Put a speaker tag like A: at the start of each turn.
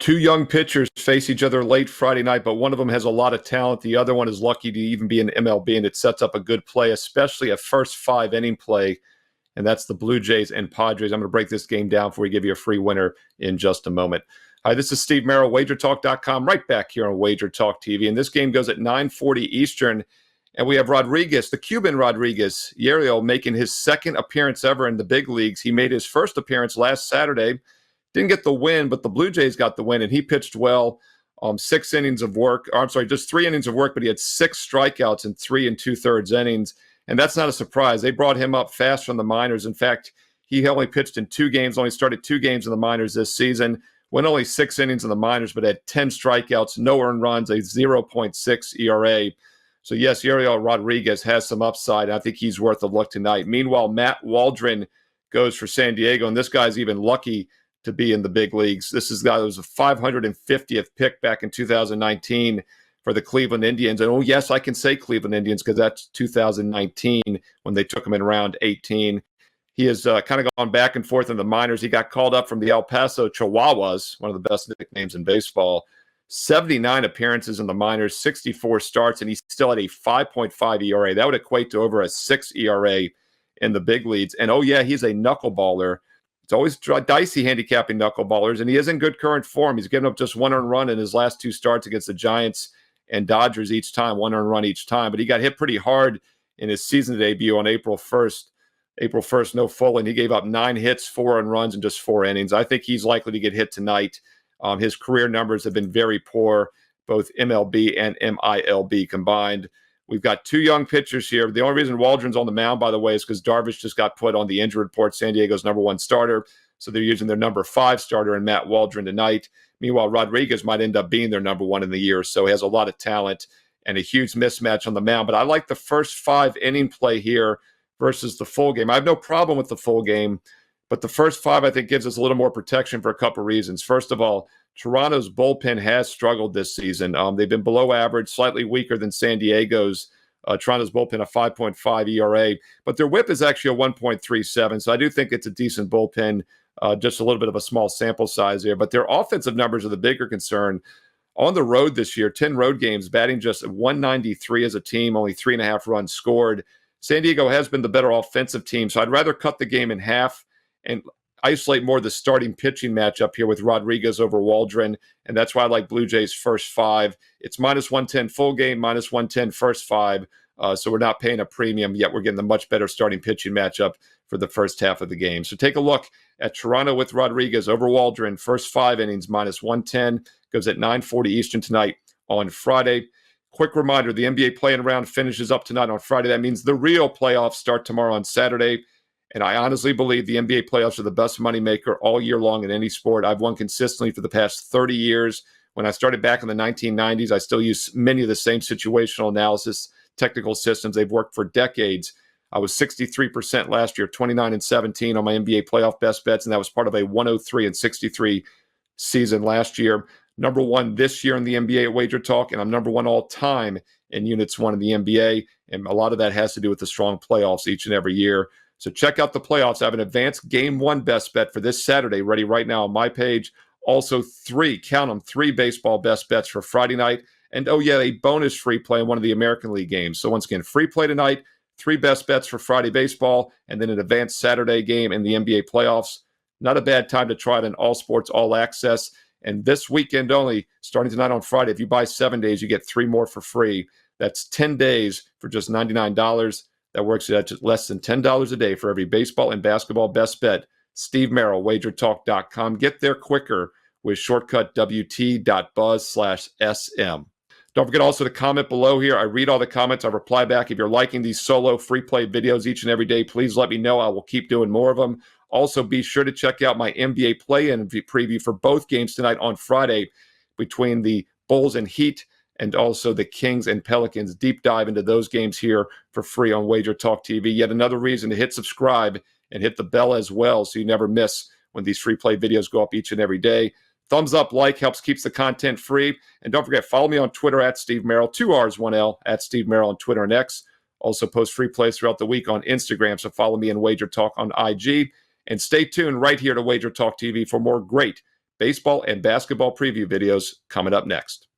A: Two young pitchers face each other late Friday night, but one of them has a lot of talent. The other one is lucky to even be in MLB, and it sets up a good play, especially a first 5 inning play, and that's the Blue Jays and Padres. I'm going to break this game down before we give you a free winner in just a moment. Hi, this is Steve Merrill, WagerTalk.com, right back here on Wager Talk TV, and this game goes at 9:40 Eastern, and we have Rodriguez, the Cuban Rodriguez, Yariel, making his second appearance ever in the big leagues. He made his first appearance last Saturday. Didn't get the win, but the Blue Jays got the win, and he pitched well. 6 innings of work. Just 3 innings of work, but he had 6 strikeouts in 3 2/3 innings, and that's not a surprise. They brought him up fast from the minors. In fact, he only pitched in 2 games, only started 2 games in the minors this season, went only 6 innings in the minors, but had 10 strikeouts, no earned runs, a 0.6 ERA. So, yes, Yariel Rodriguez has some upside. I think he's worth a look tonight. Meanwhile, Matt Waldron goes for San Diego, and this guy's even lucky to be in the big leagues. This is a guy that was a 550th pick back in 2019 for the Cleveland Indians. And, oh, yes, I can say Cleveland Indians because that's 2019 when they took him in round 18. He has kind of gone back and forth in the minors. He got called up from the El Paso Chihuahuas, one of the best nicknames in baseball. 79 appearances in the minors, 64 starts, and he still had a 5.5 ERA. That would equate to over a 6 ERA in the big leagues. And, oh, yeah, he's a knuckleballer. It's always dicey handicapping knuckleballers, and he is in good current form. He's given up just 1 earned run in his last 2 starts against the Giants and Dodgers each time, 1 earned run each time. But he got hit pretty hard in his season debut on April 1st. April 1st, no full, and he gave up 9 hits, 4 earned runs in just 4 innings. I think he's likely to get hit tonight. His career numbers have been very poor, both MLB and MILB combined. We've got 2 young pitchers here. The only reason Waldron's on the mound, by the way, is because Darvish just got put on the injury report, San Diego's number 1 starter. So they're using their number 5 starter in Matt Waldron tonight. Meanwhile, Rodriguez might end up being their number 1 in the year. So he has a lot of talent and a huge mismatch on the mound. But I like the first 5 inning play here versus the full game. I have no problem with the full game, but the first 5, I think, gives us a little more protection for a couple reasons. First of all, Toronto's bullpen has struggled this season. They've been below average, slightly weaker than San Diego's. Toronto's bullpen, a 5.5 ERA, but their whip is actually a 1.37. So I do think it's a decent bullpen, just a little bit of a small sample size there. But their offensive numbers are the bigger concern. On the road this year, 10 road games, batting just 193 as a team, only 3.5 runs scored. San Diego has been the better offensive team, so I'd rather cut the game in half and isolate more the starting pitching matchup here with Rodriguez over Waldron, and that's why I like Blue Jays first 5. It's -110 full game, -110 first 5, so we're not paying a premium, yet we're getting the much better starting pitching matchup for the first half of the game. So take a look at Toronto with Rodriguez over Waldron, first 5 innings, -110, goes at 9:40 Eastern tonight on Friday. Quick reminder, the NBA play-in round finishes up tonight on Friday. That means the real playoffs start tomorrow on Saturday. And I honestly believe the NBA playoffs are the best moneymaker all year long in any sport. I've won consistently for the past 30 years. When I started back in the 1990s, I still use many of the same situational analysis technical systems. They've worked for decades. I was 63% last year, 29-17 on my NBA playoff best bets, and that was part of a 103-63 season last year. Number 1 this year in the NBA at Wager Talk, and I'm number 1 all time in units 1 in the NBA. And a lot of that has to do with the strong playoffs each and every year. So check out the playoffs. I have an advanced Game 1 best bet for this Saturday ready right now on my page. Also 3 baseball best bets for Friday night. And, oh, yeah, a bonus free play in one of the American League games. So once again, free play tonight, 3 best bets for Friday baseball, and then an advanced Saturday game in the NBA playoffs. Not a bad time to try it in all sports, all access. And this weekend only, starting tonight on Friday, if you buy 7 days, you get 3 more for free. That's 10 days for just $99. That works at less than $10 a day for every baseball and basketball best bet. Steve Merrill, WagerTalk.com. Get there quicker with shortcut wt.buzz/SM. Don't forget also to comment below here. I read all the comments. I reply back. If you're liking these solo free play videos each and every day, please let me know. I will keep doing more of them. Also, be sure to check out my NBA play-in preview for both games tonight on Friday between the Bulls and Heat, and also the Kings and Pelicans. Deep dive into those games here for free on Wager Talk TV. Yet another reason to hit subscribe and hit the bell as well so you never miss when these free play videos go up each and every day. Thumbs up, like, helps keeps the content free. And don't forget, follow me on Twitter at Steve Merrill, 2 R's, 1 L, at Steve Merrill on Twitter and X. Also post free plays throughout the week on Instagram, so follow me and Wager Talk on IG. And stay tuned right here to Wager Talk TV for more great baseball and basketball preview videos coming up next.